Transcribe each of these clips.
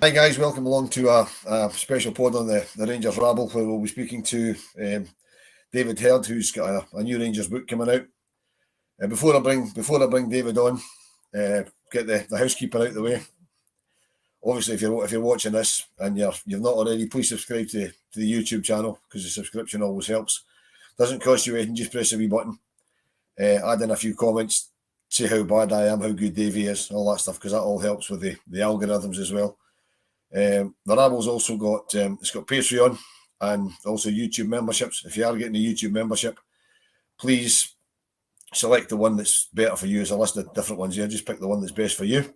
Hi guys, welcome along to a special pod on the Rangers Rabble, where we'll be speaking to David Herd, who's got a new Rangers book coming out. Before I bring David on, get the housekeeper out of the way. Obviously, if you're watching this and you've not already, please subscribe to the YouTube channel, because the subscription always helps. Doesn't cost you anything, just press the wee button. Add in a few comments, say how bad I am, how good Davey is, all that stuff, because that all helps with the algorithms as well. The Rabble's also got it's got Patreon and also YouTube memberships. If you are getting a YouTube membership, please select the one that's better for you. There's a list of different ones here. Just pick the one that's best for you.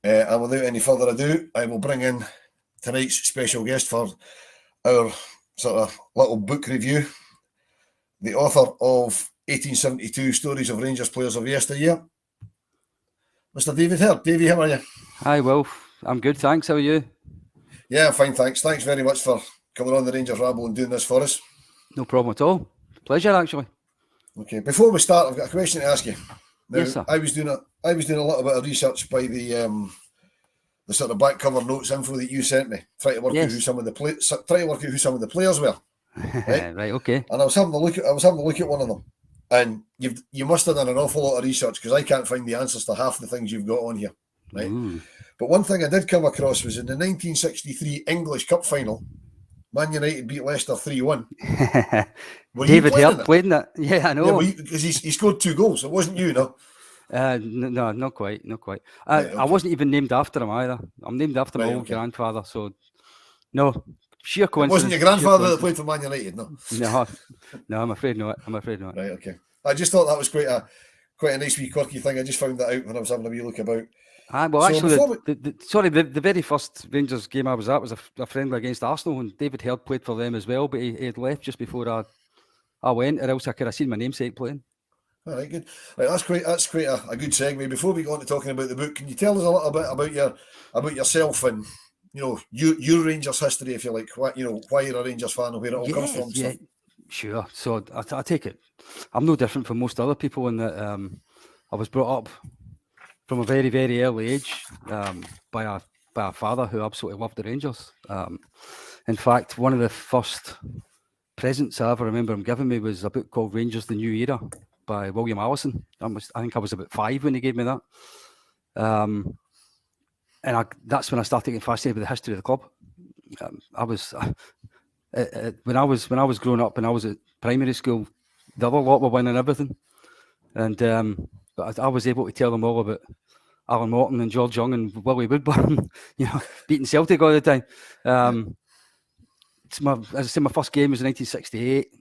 And without any further ado, I will bring in tonight's special guest for our sort of little book review. The author of 1872 Stories of Rangers Players of Yesteryear, Mr. David Herd. Davey, how are you? Hi, Wilf. I'm good, thanks. How are you? Yeah, I'm fine, thanks. Thanks very much for coming on the Rangers Rabble and doing this for us. No problem at all. Pleasure, actually. Okay, before we start, I've got a question to ask you. Now, yes, sir. I was doing a little bit of research by the sort of back cover notes info that you sent me, trying to work out who some of the players were. Right? Right. Okay. And I was having a look at one of them, and you must have done an awful lot of research, because I can't find the answers to half the things you've got on here. Right. Ooh. But one thing I did come across was in the 1963 English Cup final, Man United beat Leicester 3-1. David Herd played in that. Yeah, I know. Yeah, because he scored 2 goals. It wasn't you, no? No, not quite. Right, okay. I wasn't even named after him either. I'm named after my old grandfather. So, no, sheer coincidence. It wasn't your grandfather that played for Man United, no? No, I'm afraid not. Right, okay. I just thought that was quite a nice wee quirky thing. I just found that out when I was having a wee look about. Well, so actually, the very first Rangers game I was at was a friendly against Arsenal, and David Herd played for them as well, but he had left just before I went, or else I could have seen my namesake playing. All right, good. Right, that's quite a good segue. Before we go on to talking about the book, can you tell us a little bit about yourself and your Rangers history, if you like? Why you're a Rangers fan and where it all comes from? Yeah, sure. So I take it I'm no different from most other people in that I was brought up from a very, very early age by a father who absolutely loved the Rangers. In fact, one of the first presents I ever remember him giving me was a book called Rangers: The New Era by William Allison. I think I was about 5 when he gave me that. And that's when I started getting fascinated with the history of the club. When I was growing up and I was at primary school, the other lot were winning everything. And but I was able to tell them all about Alan Morton and George Young and Willie Woodburn, beating Celtic all the time. As I said, my first game was in 1968.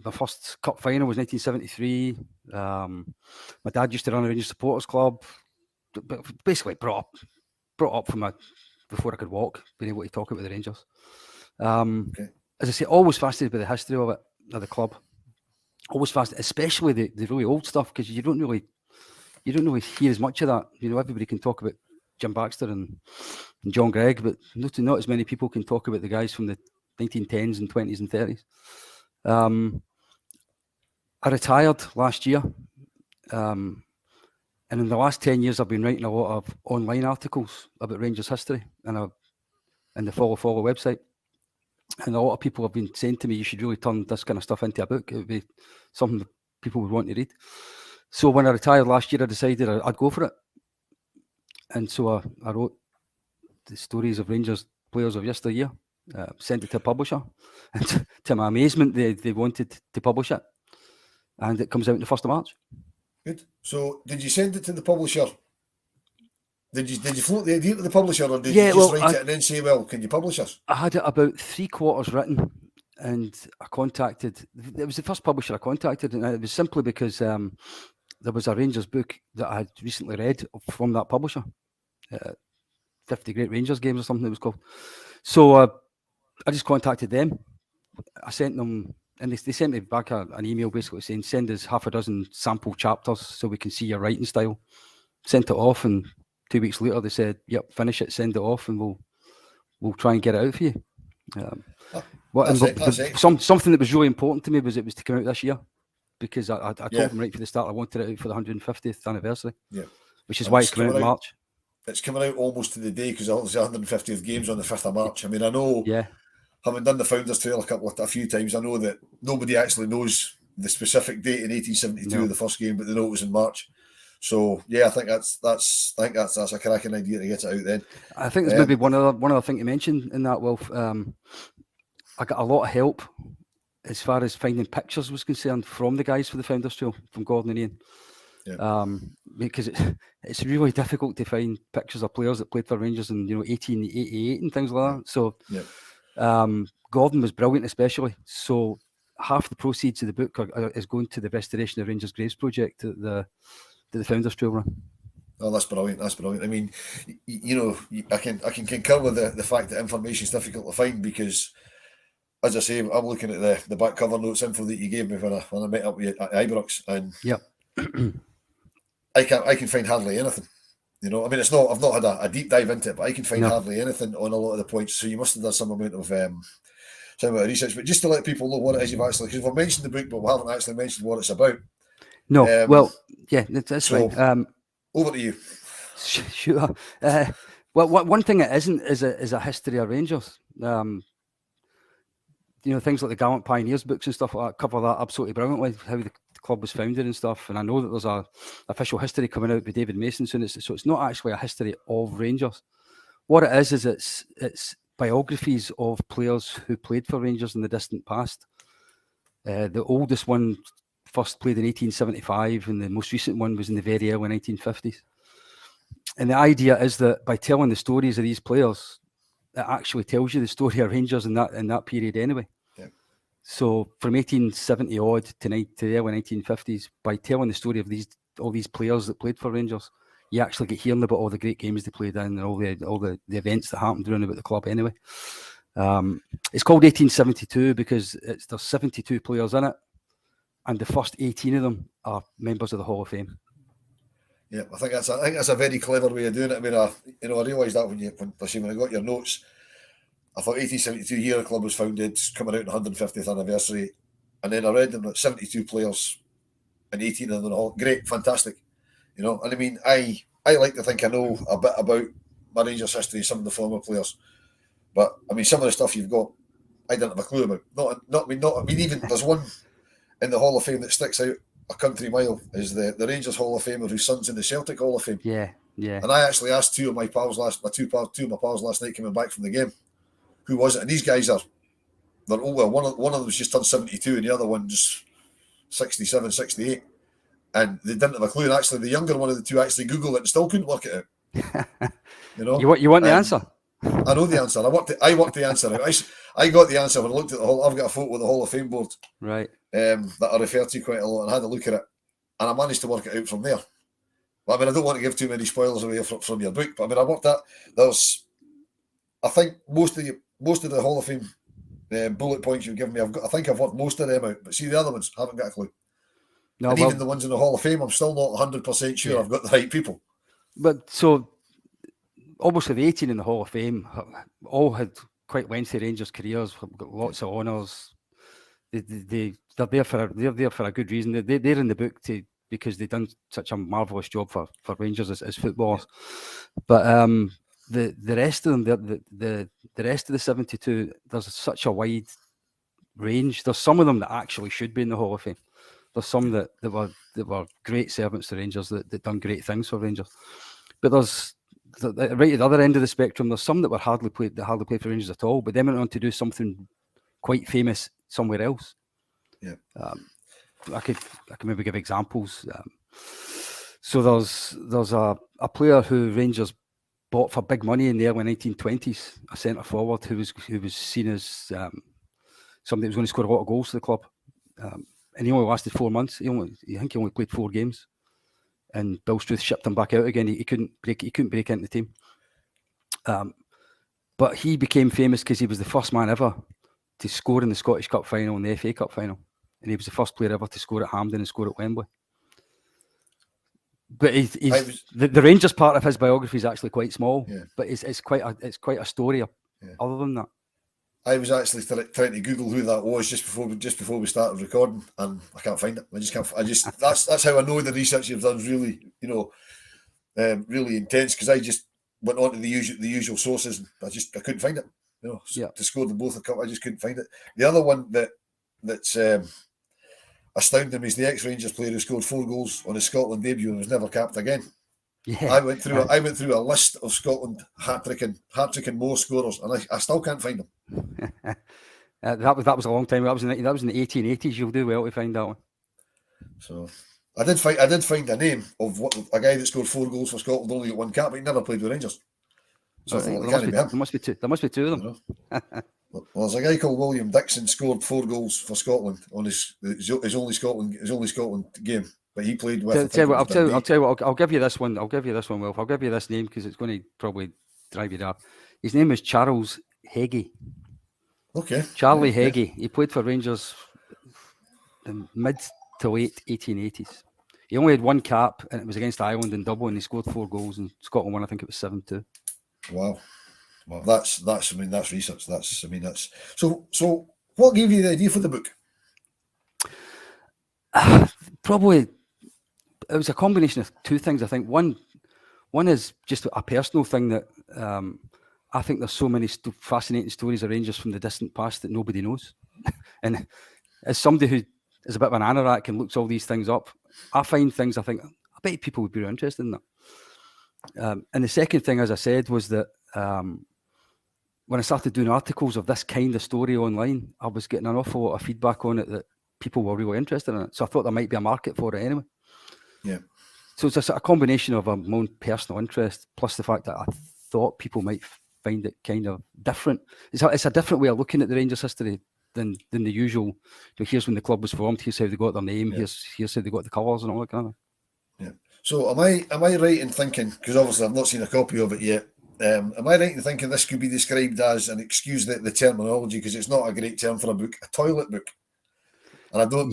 My first cup final was 1973. My dad used to run a Rangers supporters club. But basically brought up from before I could walk, being able to talk about the Rangers. Okay. As I say, always fascinated by the history of the club. Always fascinated, especially the really old stuff, because you don't really hear as much of that. Everybody can talk about Jim Baxter and John Gregg, but not as many people can talk about the guys from the 1910s and 20s and 30s. I retired last year, and in the last 10 years, I've been writing a lot of online articles about Rangers history and the Follow website. And a lot of people have been saying to me, you should really turn this kind of stuff into a book. It would be something that people would want to read. So when I retired last year, I decided I'd go for it. And so I wrote the Stories of Rangers Players of Yesteryear, sent it to a publisher. And to my amazement, they wanted to publish it. And it comes out on the 1st of March. Good. So did you send it to the publisher? Did you float the idea to the publisher, or did you just write it and then say, well, can you publish us? I had it about 3/4 written, and it was the first publisher I contacted, and it was simply because there was a Rangers book that I had recently read from that publisher, 50 Great Rangers Games or something it was called. So I just contacted them. I sent them, and they sent me back an email basically saying, send us half a dozen sample chapters so we can see your writing style. Sent it off, and 2 weeks later they said, yep, finish it, send it off, and we'll try and get it out for you. Something that was really important to me was it was to come out this year, because I told them right from the start I wanted it out for the 150th anniversary, which is why it's coming out in March. it's coming out almost to the day because it's the 150th games on the 5th of March. I mean, I know, Yeah. having done the Founders Trail a few times, I know that nobody actually knows the specific date in 1872 of the first game, but they know it was in March. So yeah, I think that's a cracking idea to get it out then. I think there's maybe one other thing to mention in that, Wilf. I got a lot of help as far as finding pictures was concerned from the guys for the Founders Trail, from Gordon and Ian. Yeah. Because it's really difficult to find pictures of players that played for Rangers in 1888 and things like that. So Gordon was brilliant, especially. So half the proceeds of the book is going to the Restoration of Rangers Graves project at the Founders Trail run. Oh, that's brilliant. That's brilliant. I mean, I can concur with the fact that information is difficult to find because, as I say, I'm looking at the back cover notes info that you gave me when I met up with you at Ibrox, and I can find hardly anything. I mean, it's not. I've not had a deep dive into it, but I can find hardly anything on a lot of the points. So you must have done some amount of research. But just to let people know what it is you've actually, because we've mentioned the book, but we haven't actually mentioned what it's about. No, that's so, fine. Over to you. Sure. Well, one thing it isn't is a history of Rangers. Things like the Gallant Pioneers books and stuff like that cover that absolutely brilliantly, how the club was founded and stuff. And I know that there's a official history coming out by David Mason soon. So it's not actually a history of Rangers. What it is it's biographies of players who played for Rangers in the distant past. The oldest one first played in 1875, and the most recent one was in the very early 1950s. And the idea is that by telling the stories of these players, it actually tells you the story of Rangers in that period anyway. Yeah. So from 1870 odd to the early 1950s, by telling the story of all these players that played for Rangers, you actually get hearing about all the great games they played in and all the events that happened around about the club anyway. It's called 1872 because there's 72 players in it, and the first 18 of them are members of the Hall of Fame. Yeah, I think that's a very clever way of doing it. I mean, I realised that when I got your notes, I thought 1872 year the club was founded, coming out on 150th anniversary, and then I read them that 72 players and 18 of them all great, fantastic, And I mean, I like to think I know a bit about my Rangers history, some of the former players, but I mean, some of the stuff you've got, I didn't have a clue about. I mean, even there's one in the Hall of Fame that sticks out a country mile is the Rangers Hall of Famer whose son's in the Celtic Hall of Fame. Yeah. And I actually asked two of my pals last night coming back from the game, who was it? And these guys they're older. One of them was just turned 72, and the other one just 67, 68, and they didn't have a clue. And actually, the younger one of the two actually Googled it and still couldn't work it out. You want the answer? I know the answer. I worked the answer out. I got the answer when I looked at the Hall. I've got a photo of the Hall of Fame board, right? That I refer to quite a lot, and had a look at it, and I managed to work it out from there. But I mean, I don't want to give too many spoilers away from your book, but I mean, I worked that. I think most of the Hall of Fame bullet points you've given me, I think I've worked most of them out. But see, the other ones, haven't got a clue. No, and even the ones in the Hall of Fame, I'm still not 100% sure I've got the right people. But so, obviously, the 18 in the Hall of Fame all had quite lengthy Rangers careers, got lots of honours. They're there for a good reason. They're in the book because they've done such a marvellous job for Rangers as footballers. But the rest of them, the rest of the 72, there's such a wide range. There's some of them that actually should be in the Hall of Fame. There's some that were great servants to Rangers that done great things for Rangers. But there's right at the other end of the spectrum, there's some that hardly played for Rangers at all, but then went on to do something quite famous somewhere else. Yeah. I could maybe give examples. So there's a player who Rangers bought for big money in the early 1920s, a centre forward who was seen as somebody that was going to score a lot of goals for the club. And he only lasted 4 months. I think he only played 4 games. And Bill Struth shipped him back out again. He couldn't break into the team. But he became famous because he was the first man ever to score in the Scottish Cup final and the FA Cup final. And he was the first player ever to score at Hampden and score at Wembley. But the Rangers part of his biography is actually quite small. Yeah. But it's quite a story other than that. I was actually trying to Google who that was just before we started recording, and I can't find it. That's how I know the research you've done is really, really intense, because went on to the usual sources. I couldn't find it. To score them both a cup, I just couldn't find it. The other one that's astounding me is the ex-Rangers player who scored 4 goals on his Scotland debut and was never capped again. Yeah, I went through a list of Scotland hat-trick and more scorers, and I still can't find them. That was a long time. That was in the 1880s. You'll do well to find that one. So I did find a name of a guy that scored 4 goals for Scotland, only got 1 cap, but he never played with Rangers. So there must be 2 of them. Well, there's a guy called William Dixon scored 4 goals for Scotland on his only Scotland game, but he played with. I'll tell you what. I'll give you this one. Wilf. I'll give you this name because it's going to probably drive you daft. His name is Charles Heggy. Okay. Charlie Heggy. He played for Rangers in mid to late 1880s. He only had 1 cap, and it was against Ireland in Dublin. He scored 4 goals, and Scotland won. I think it was 7-2. Wow. Well, that's research. So. What gave you the idea for the book? Probably it was a combination of 2 things. I think one is just a personal thing that I think there's so many fascinating stories of Rangers from the distant past that nobody knows. And as somebody who is a bit of an anorak and looks all these things up, I find things I think I bet people would be interested in that. And the second thing, as I said, was that when I started doing articles of this kind of story online, I was getting an awful lot of feedback on it that people were really interested in it. So I thought there might be a market for it anyway. Yeah. So it's a combination of my own personal interest plus the fact that I thought people might find it kind of different. It's a different way of looking at the Rangers history than the usual. Here's when the club was formed. Here's how they got their name. Yeah. Here's how they got the colours and all that kind of. Yeah. So am I right in thinking, because obviously I've not seen a copy of it yet, am I right in thinking this could be described as, and excuse the terminology because it's not a great term for a book, a toilet book? And I don't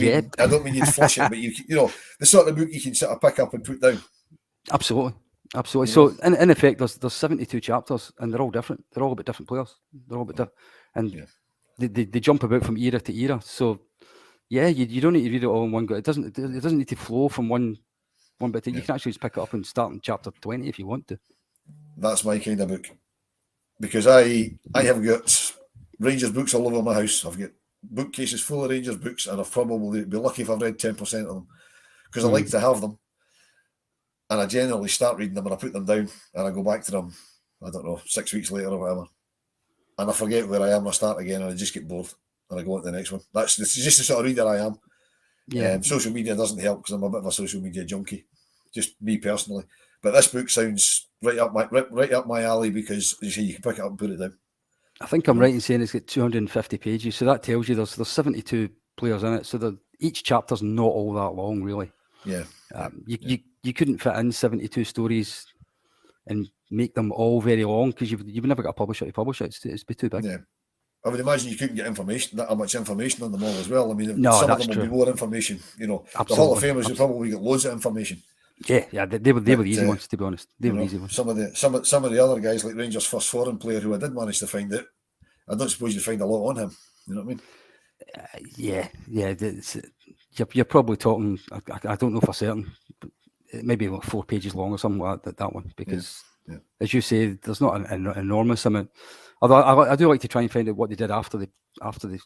mean you'd flush it, but you know the sort of book you can sort of pick up and put down. Absolutely. So in effect, there's 72 chapters, and they're all different. They're all about different players. They're all about different, and they jump about from era to era. So yeah, you don't need to read it all in one go. It doesn't need to flow from one bit. You can actually just pick it up and start in chapter 20 if you want to. That's my kind of book, because I have got Rangers books all over my house. I've got bookcases full of Rangers books, and I've probably be lucky if I've read 10% of them, because I like to have them, and I generally start reading them and I put them down and I go back to them, I don't know, 6 weeks later or whatever, and I forget where I am. I start again and I just get bored and I go on to the next one. That's just the sort of reader I am. Yeah. Social media doesn't help because I'm a bit of a social media junkie, just me personally. But this book sounds right up my alley because you see, you can pick it up and put it down. I think I'm right in saying it's got 250 pages, so that tells you there's 72 players in it. So each chapter's not all that long, really. Yeah. You couldn't fit in 72 stories and make them all very long because you've never got a publisher to publish it. It's be too big. Yeah. I would imagine you couldn't get that much information on them all as well. I mean, some of them will be more information. You know, absolutely. The Hall of Famers will probably get loads of information. Yeah, they were the easy ones, to be honest. They were easy ones. Some of the other guys, like Rangers' first foreign player, who I did manage to find out, I don't suppose you'd find a lot on him. You know what I mean? You're probably talking. I don't know for certain. Maybe like 4 pages long or something like that one, because as you say, there's not an enormous amount. Although I do like to try and find out what they did after they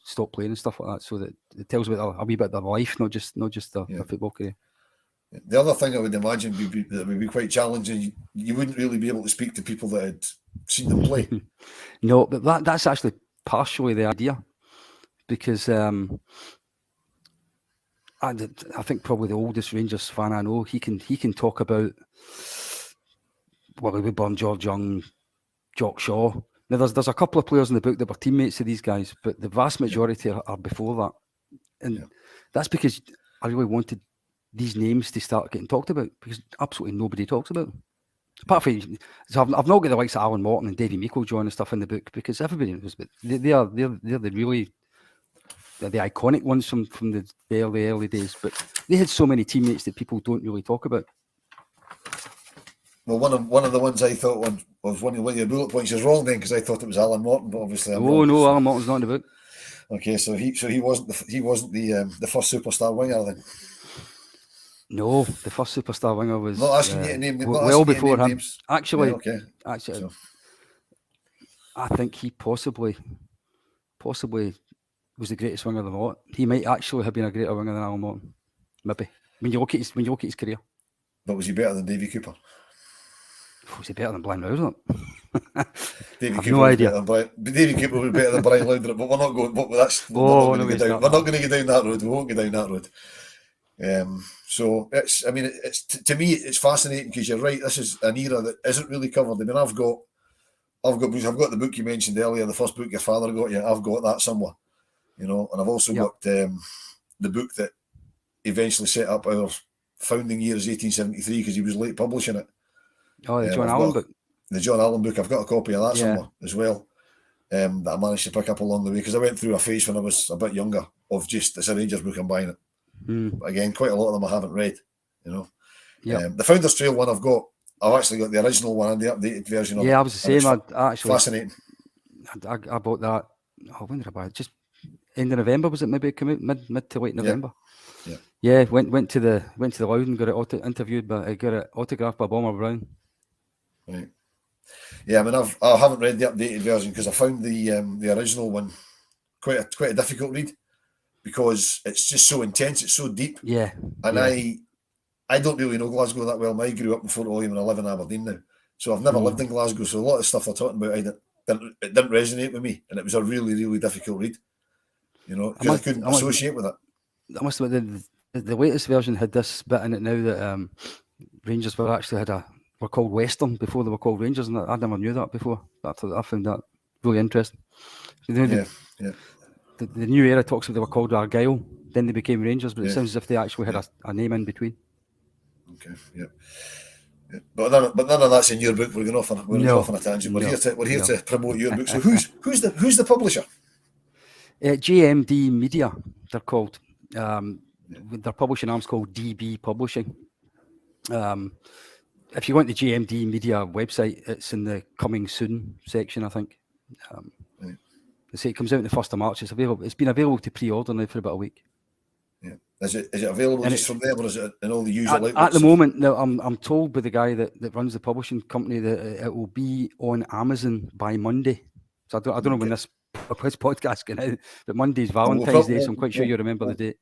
stopped playing and stuff like that, so that it tells about a wee bit of their life, not just their football career. The other thing I would imagine would be quite challenging. You wouldn't really be able to speak to people that had seen them play. No, but that's actually partially the idea, because I think probably the oldest Rangers fan I know, he can talk about Wilburn, George Young, Jock Shaw. Now there's a couple of players in the book that were teammates of these guys, but the vast majority are before that, and that's because I really wanted these names to start getting talked about, because absolutely nobody talks about them. Apart from, so I've not got the likes of Alan Morton and Davy Meikle and stuff in the book, because everybody knows, but they're the really the iconic ones from the early days. But they had so many teammates that people don't really talk about. Well, one of the ones I thought was one of your bullet points is wrong then, because I thought it was Alan Morton, but obviously I'm wrong. No, Alan Morton's not in the book. Okay, so he wasn't the first superstar winger then. No, the first superstar winger was Not asking you to name them. Not well asking you to before name him. names. Actually, Yeah, okay. actually, So, I think he possibly was the greatest winger of them all. He might actually have been a greater winger than Alan Morton. Maybe when you look at his career. but was he better than Davy Cooper? Was he better than Brian Laudrup? Davy I've Cooper no was idea. better than Brian. Davy Cooper was better than Brian Laudrup, but we're not going. But that's we're not going to go down. We're not going to go down that road. We won't go down that road. So it's. I mean, it's to me, it's fascinating because you're right. This is an era that isn't really covered. I mean, I've got the book you mentioned earlier, the first book your father got you. I've got that somewhere, and I've also got the book that eventually set up our founding year as 1873 because he was late publishing it. Oh, the John Allen book. The John Allen book. I've got a copy of that somewhere as well. That I managed to pick up along the way because I went through a phase when I was a bit younger of just it's a Rangers book, I'm buying it. But again, quite a lot of them I haven't read. The Founders Trail one I've actually got the original one and the updated version of it. Yeah, I was the same. Fascinating. I bought that. Oh, when did I buy it? Just end of November, was it? Maybe it came out mid to late November. Yeah. Went to the Loudon, got it interviewed, but I got it autographed by Bomber Brown. Right. Yeah, I mean, I haven't read the updated version because I found the original one quite a difficult read because it's just so intense, it's so deep. Yeah. And I don't really know Glasgow that well. I grew up in Fort William and I live in Aberdeen now, so I've never lived in Glasgow. So a lot of stuff they're talking about, it didn't resonate with me, and it was a really, really difficult read. Because I couldn't associate with it. I must admit the latest version had this bit in it now that Rangers were called Western before they were called Rangers, and I never knew that before. I found that really interesting. The new era talks about they were called Argyle, then they became Rangers, but it sounds as if they actually had a name in between. Okay, yeah. But none of that's in your book. We're going off on a tangent. We're here to promote your book. So who's the publisher? JMD Media, they're called. Their publishing arm's called DB Publishing. If you go to the JMD Media website, it's in the coming soon section, I think. They say it comes out on the 1st of March. It's available. It's been available to pre-order now for about a week. Yeah. Is it available just from them, or is it in all the usual outlets? At the moment, no, I'm told by the guy that runs the publishing company that it will be on Amazon by Monday. So I don't know when this podcast going out, but Monday's Valentine's Day, so I'm quite sure you remember the date.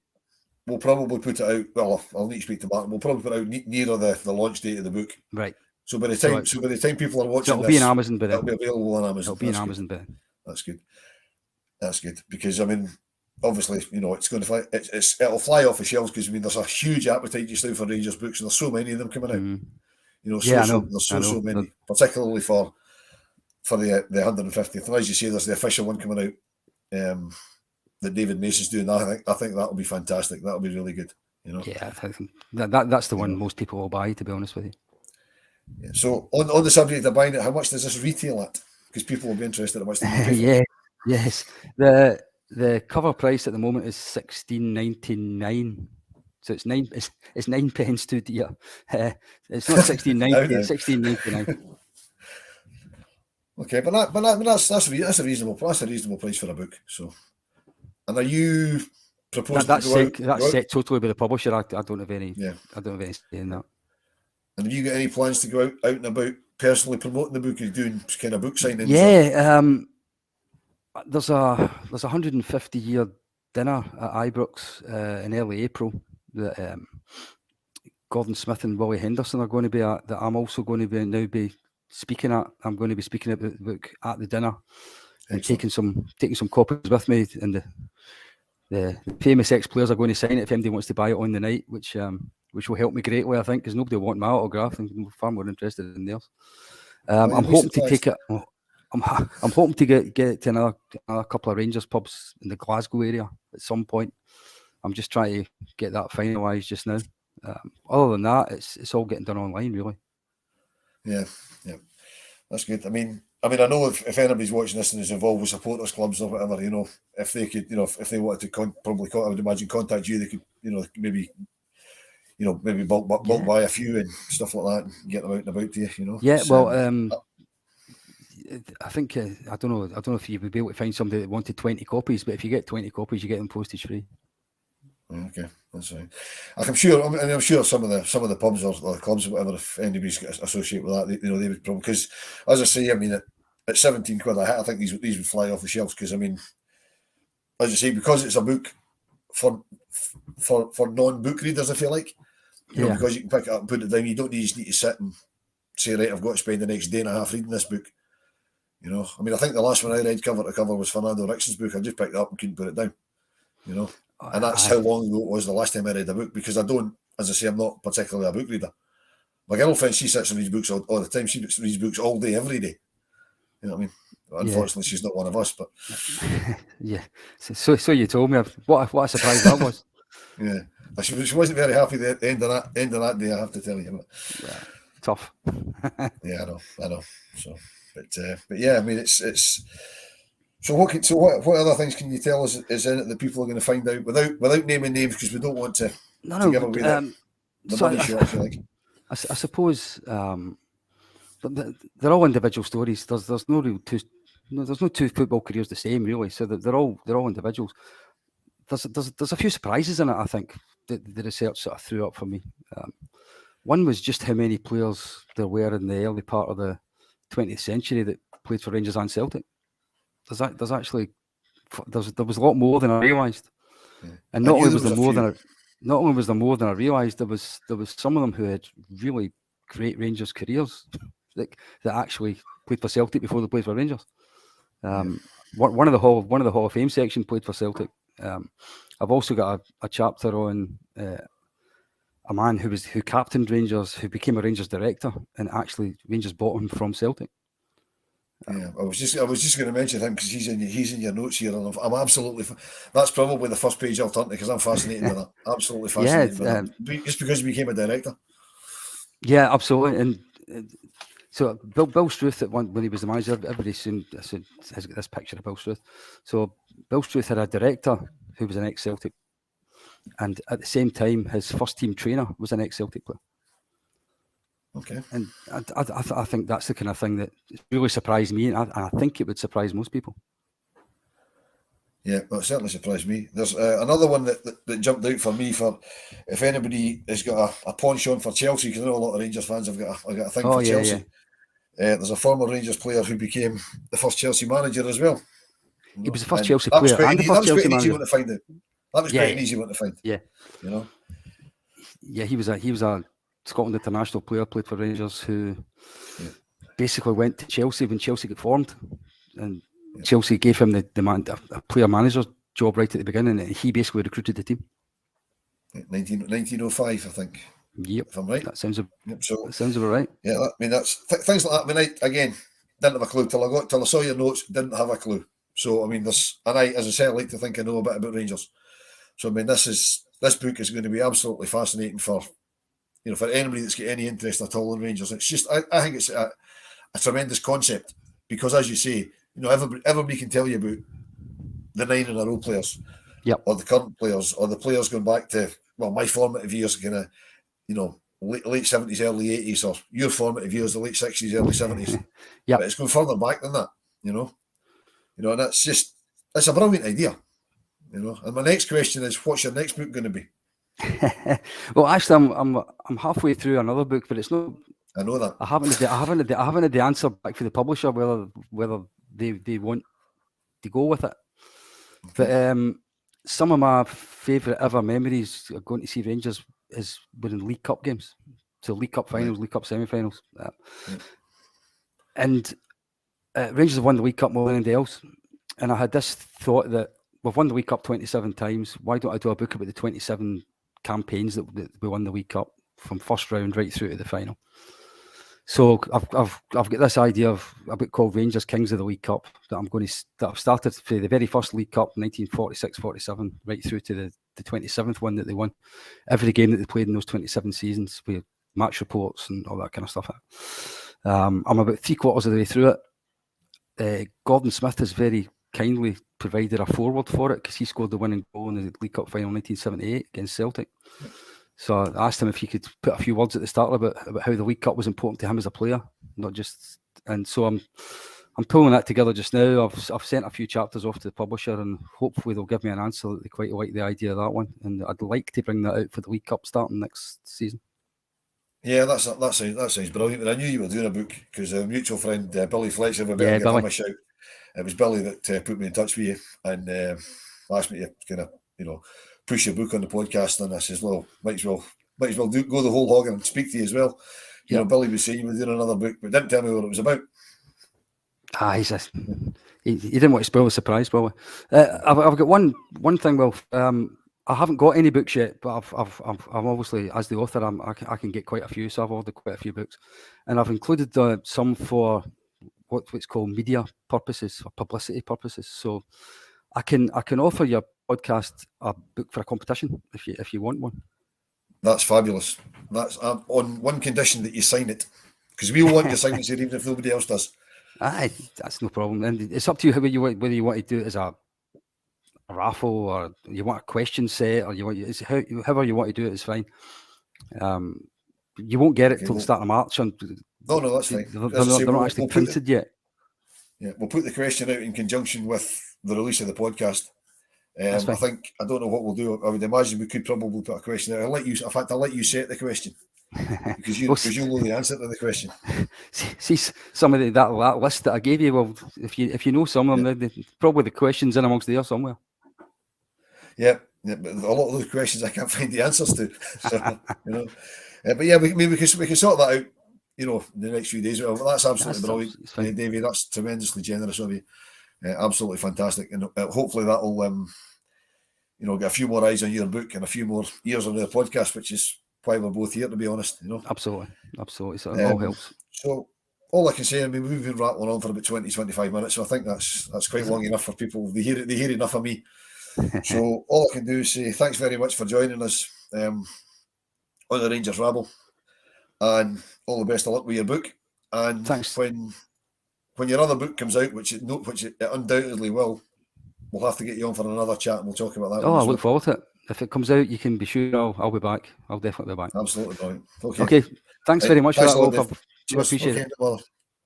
We'll probably put it out. Well, I'll need to speak to Martin. We'll probably put it out nearer the launch date of the book. Right. So by the time people are watching, it'll be on Amazon by then. It'll be available on Amazon. It'll be on Amazon by then. That's good. That's good because I mean, obviously, it's going to fly. It'll fly off the shelves because I mean, there's a huge appetite just now for Rangers books, and there's so many of them coming out. There's so many, particularly for the 150th. And as you say, there's the official one coming out that David Mason's doing. I think that'll be fantastic. That'll be really good. Yeah, I think that's the one most people will buy. To be honest with you. Yeah. So on the subject of buying it, how much does this retail at? Because people will be interested in how much they pay for. Yes. The cover price at the moment is $16.99. So it's 9 pence too dear. It's not $16.90. It's $16.99. Okay, but that's a reasonable price for a book. So, and are you proposing that's set totally by the publisher? I don't have any. Yeah. I don't have any say in that. And have you got any plans to go out and about personally promoting the book? Are you doing kind of book signings? Yeah. There's a 150-year dinner at Ibrox in early April that Gordon Smith and Willie Henderson are going to be at. That I'm also going to be speaking at. I'm going to be speaking about the book at the dinner. And taking some copies with me, and the famous ex-players are going to sign it if anybody wants to buy it on the night, which will help me greatly, I think, because nobody will want my autograph, and I'm far more interested in theirs. I'm hoping to take it. I'm hoping to get it to another couple of Rangers pubs in the Glasgow area at some point. I'm just trying to get that finalised just now. Other than that, it's all getting done online, really. Yeah, that's good. I mean, I know if anybody's watching this and is involved with supporters clubs or whatever, if they could, if they wanted to I would imagine contact you, they could, maybe bulk buy a few and stuff like that and get them out and about to you, Yeah, well, I think I don't know if you would be able to find somebody that wanted 20 copies, but if you get 20 copies, you get them postage free. Okay, That's right. I'm sure some of the pubs or the clubs or whatever, if anybody's associated with that, they would probably, because as I say, I mean, at 17 quid a hit, I think these would fly off the shelves, because I mean, as I say, because it's a book for non-book readers, if you like, you know, because you can pick it up and put it down. You don't just need to sit and say, right, I've got to spend the next day and a half reading this book. You know, I mean, I think the last one I read cover to cover was Fernando Rixon's book. I just picked it up and couldn't put it down. You know, and that's how long ago it was the last time I read a book, because I don't, as I say, I'm not particularly a book reader. My girlfriend, she sits and reads books all the time. She reads books all day, every day. You know what I mean? Unfortunately, she's not one of us, but yeah. So you told me, what a surprise that was. Yeah, she wasn't very happy at the end of that day, I have to tell you. But, yeah, tough. Yeah, I know. So, but yeah, I mean, it's. So what other things can you tell us is in it that people are going to find out without naming names, because we don't want to give away the money shot, if you like. I suppose they're all individual stories. There's no two football careers the same, really. So they're all individuals. There's a few surprises in it, I think, that the research sort of threw up for me. One was just how many players there were in the early part of the 20th century that played for Rangers and Celtic. There was a lot more than I realised, and not only was there more than I realised, there was some of them who had really great Rangers careers, that actually played for Celtic before they played for Rangers. One of the Hall of Fame section played for Celtic. I've also got a chapter on a man who captained Rangers, who became a Rangers director, and actually Rangers bought him from Celtic. Yeah, I was just going to mention him because he's in your notes here, and I'm absolutely. That's probably the first page I'll turn to, because I'm fascinated with that. Absolutely fascinated with that. Just because he became a director. Yeah, absolutely. And so Bill Struth, when he was the manager, everybody has got this picture of Bill Struth. So Bill Struth had a director who was an ex-Celtic, and at the same time, his first team trainer was an ex-Celtic player. Okay. And I think that's the kind of thing that really surprised me, and I think it would surprise most people. Yeah, well, it certainly surprised me. There's another one that jumped out for me, for if anybody has got a penchant for Chelsea, because I know a lot of Rangers fans have got a thing for Chelsea. Yeah. There's a former Rangers player who became the first Chelsea manager as well. He was the first Chelsea player and the first Chelsea manager. That was quite an easy one to find out. That was quite an easy one to find. Yeah. You know? Yeah, he was a Scotland international player, played for Rangers, who basically went to Chelsea when Chelsea got formed, and Chelsea gave him a player manager job right at the beginning, and he basically recruited the team. 1905, I think. Yep, if I'm right. That sounds that sounds about right. Yeah, I mean, that's things like that. I mean, I again didn't have a clue till I saw your notes. Didn't have a clue. So I mean, as I say, I like to think I know a bit about Rangers. So I mean, this book is going to be absolutely fascinating for anybody that's got any interest at all in Rangers. It's just I think it's a tremendous concept, because, as you say, everybody can tell you about the 9 in a row players, or the current players, or the players going back to, well, my formative years, kind of, late 70s, early 80s, or your formative years, the late 60s, early 70s. But it's going further back than that, and that's a brilliant idea, And my next question is, what's your next book going to be? Well, actually, I'm halfway through another book, but it's not. I know that. I haven't had the answer back for the publisher whether they want to go with it. Okay. But some of my favourite ever memories of going to see Rangers were in League Cup games, so League Cup finals, League Cup semi-finals, and Rangers have won the League Cup more than anybody else. And I had this thought that we've won the League Cup 27 times. Why don't I do a book about the 27 campaigns that we won the League Cup, from first round right through to the final? So I've got this idea of a book called Rangers Kings of the League Cup that I've started for the very first League Cup, 1946-47, right through to the 27th one that they won. Every game that they played in those 27 seasons, with match reports and all that kind of stuff. I'm about 3/4 of the way through it. Gordon Smith has very kindly provided a foreword for it, because he scored the winning goal in the League Cup final in 1978 against Celtic. So I asked him if he could put a few words at the start about how the League Cup was important to him as a player, not just. And so I'm I'm pulling that together just now. I've sent a few chapters off to the publisher, and hopefully they'll give me an answer that they quite like the idea of that one. And I'd like to bring that out for the League Cup starting next season. Yeah, that sounds brilliant. And I knew you were doing a book because a mutual friend, Billy Fletcher, give him a shout. It was Billy that put me in touch with you and asked me to kind of, push your book on the podcast. And I says, well, might as well go the whole hog and speak to you as well. You know, Billy was saying you were doing another book, but didn't tell me what it was about. He didn't want to spoil the surprise, Billy. I've got one thing, Wilf. I haven't got any books yet, but I'm obviously, as the author, I can get quite a few, so I've ordered quite a few books, and I've included some for what's called media purposes or publicity purposes. So I can offer your podcast a book for a competition if you want one. That's fabulous. That's on one condition that you sign it, because we want your signature even if nobody else does. Aye, that's no problem. And it's up to you whether you want to do it as a raffle or you want a question set or however you want to do it is fine. You won't get it till the start of March. No, that's fine. They're not actually printed yet. Yeah, we'll put the question out in conjunction with the release of the podcast. I don't know what we'll do. I would imagine we could probably put a question out. I'll let you set the question because you know the answer to the question. See some of that list that I gave you. Well, if you know some of them, probably the questions in amongst there somewhere. Yeah, but a lot of those questions I can't find the answers to. So, but yeah, we can sort that out. In the next few days. Well, that's absolutely brilliant, Davey. That's tremendously generous of you. Absolutely fantastic, and hopefully that will, get a few more eyes on your book and a few more ears on the podcast, which is why we're both here, to be honest. Absolutely. So it all helps. So all I can say, we've been rattling on for about 20-25 minutes, so I think that's quite long enough for people. They hear enough of me. So all I can do is say thanks very much for joining us on the Rangers Rabble, and all the best of luck with your book. And thanks. When your other book comes out, which it undoubtedly will, we'll have to get you on for another chat and we'll talk about that. I look forward to it. If it comes out, you can be sure I'll be back. I'll definitely be back. Absolutely brilliant. Okay. Thanks very much for that, Wolf. I appreciate it.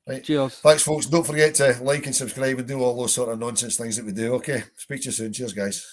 Right. Cheers. Thanks, folks. Don't forget to like and subscribe and do all those sort of nonsense things that we do. Okay. Speak to you soon. Cheers, guys.